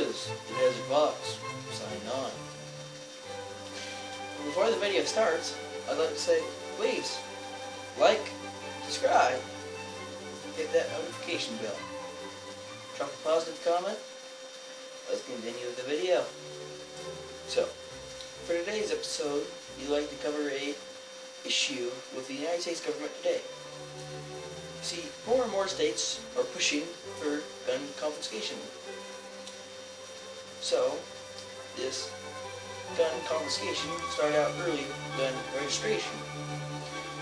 is the Desert Fox, signing on. Before the video starts, I'd like to say, please, like, subscribe, hit that notification bell, drop a positive comment. Let's continue with the video. So, for today's episode, we'd like to cover a issue with the United States government today. See, more and more states are pushing for gun confiscation. So, this gun confiscation started out early gun registration.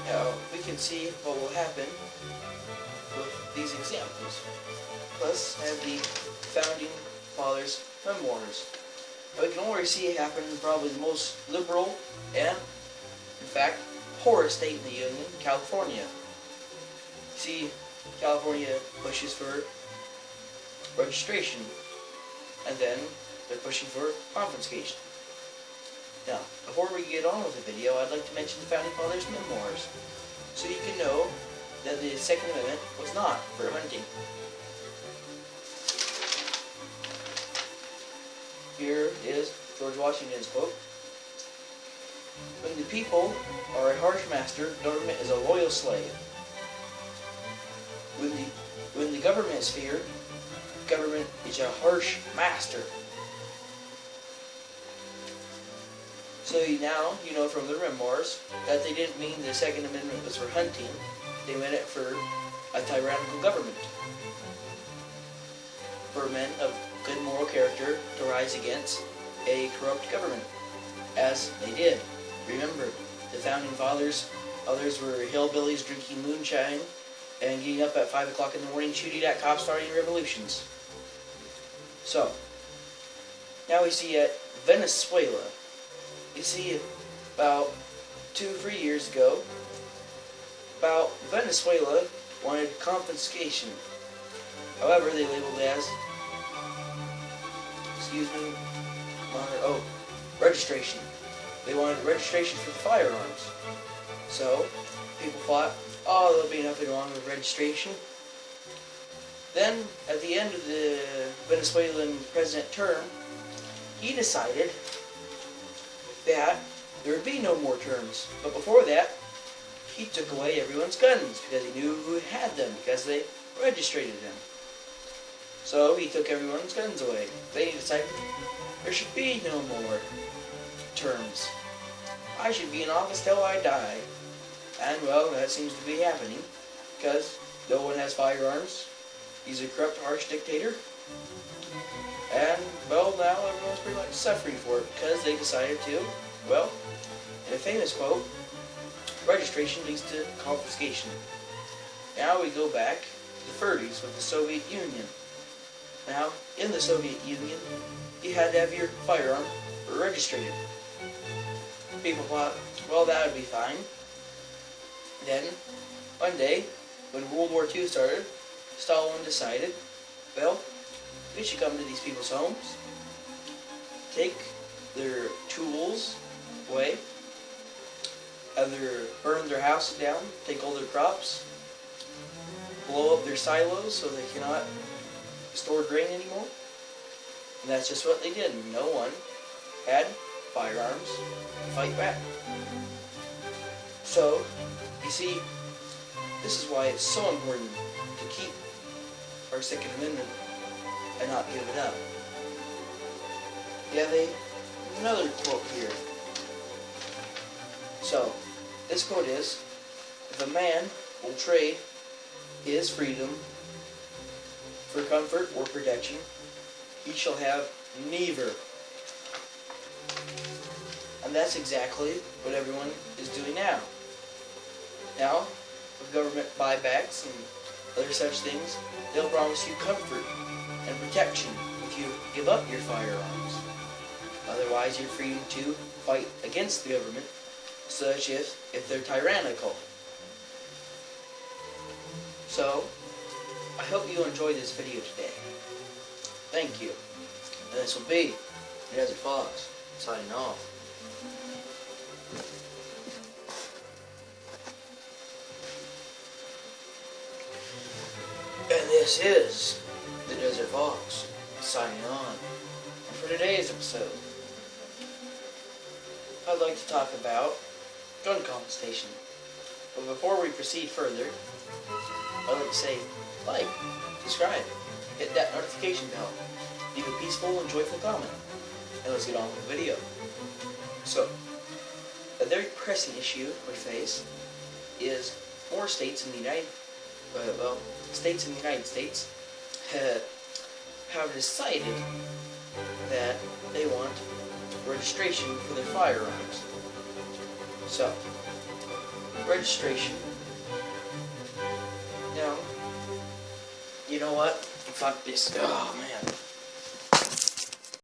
Now, we can see what will happen with these examples. Plus, I have the Founding Fathers' memoirs. We can already see it happen in probably the most liberal and, in fact, poorest state in the Union, California. See, California pushes for registration, and then they're pushing for confiscation. Now, before we get on with the video, I'd like to mention the Founding Fathers' memoirs, so you can know that the Second Amendment was not for hunting. Here is George Washington's quote. When the people are a harsh master, government is a loyal slave. When the government is feared, government is a harsh master. So now you know from the memoirs that they didn't mean the Second Amendment was for hunting. They meant it for a tyrannical government. For men of good moral character to rise against a corrupt government, as they did. Remember, the Founding Fathers, others were hillbillies drinking moonshine and getting up at 5 o'clock in the morning shooting at cops starting revolutions. So, now we see at Venezuela. You see, about 2-3 years ago, Venezuela wanted confiscation. However, they labeled it as, registration. They wanted registration for the firearms. So, people thought, oh, there'll be nothing wrong with registration. Then, at the end of the Venezuelan president term, he decided that there would be no more terms. But before that, he took away everyone's guns because he knew who had them, because they registered them. So he took everyone's guns away. Then he decided there should be no more terms. I should be in office till I die. And well, that seems to be happening, because no one has firearms. He's a corrupt, harsh dictator. And, well, now everyone's pretty much suffering for it, because they decided to, well, in a famous quote, registration leads to confiscation. Now we go back to the 30s with the Soviet Union. Now, in the Soviet Union, you had to have your firearm registered. People thought, well, that would be fine. Then, one day, when World War II started, Stalin decided, well, we should come to these people's homes, take their tools away, either burn their houses down, take all their crops, blow up their silos so they cannot store grain anymore. And that's just what they did. No one had firearms to fight back. So, you see, this is why it's so important to keep our Second Amendment and not give it up. You have another quote here. So, this quote is, if a man will trade his freedom for comfort or protection, he shall have neither. And that's exactly what everyone is doing now. Now, with government buybacks and other such things, they'll promise you comfort and protection if you give up your firearms. Otherwise, you're free to fight against the government, such as if they're tyrannical. So, I hope you enjoyed this video today. Thank you. And this will be the Desert Fox, signing off. And this is the Desert Fox, signing on. for today's episode, I'd like to talk about gun compensation. But before we proceed further, I'd like to say, like, subscribe, hit that notification bell, leave a peaceful and joyful comment, and let's get on with the video. So, a very pressing issue we face is more states in the United States have decided that they want registration for their firearms. So, registration. Now, you know what? Fuck this. Oh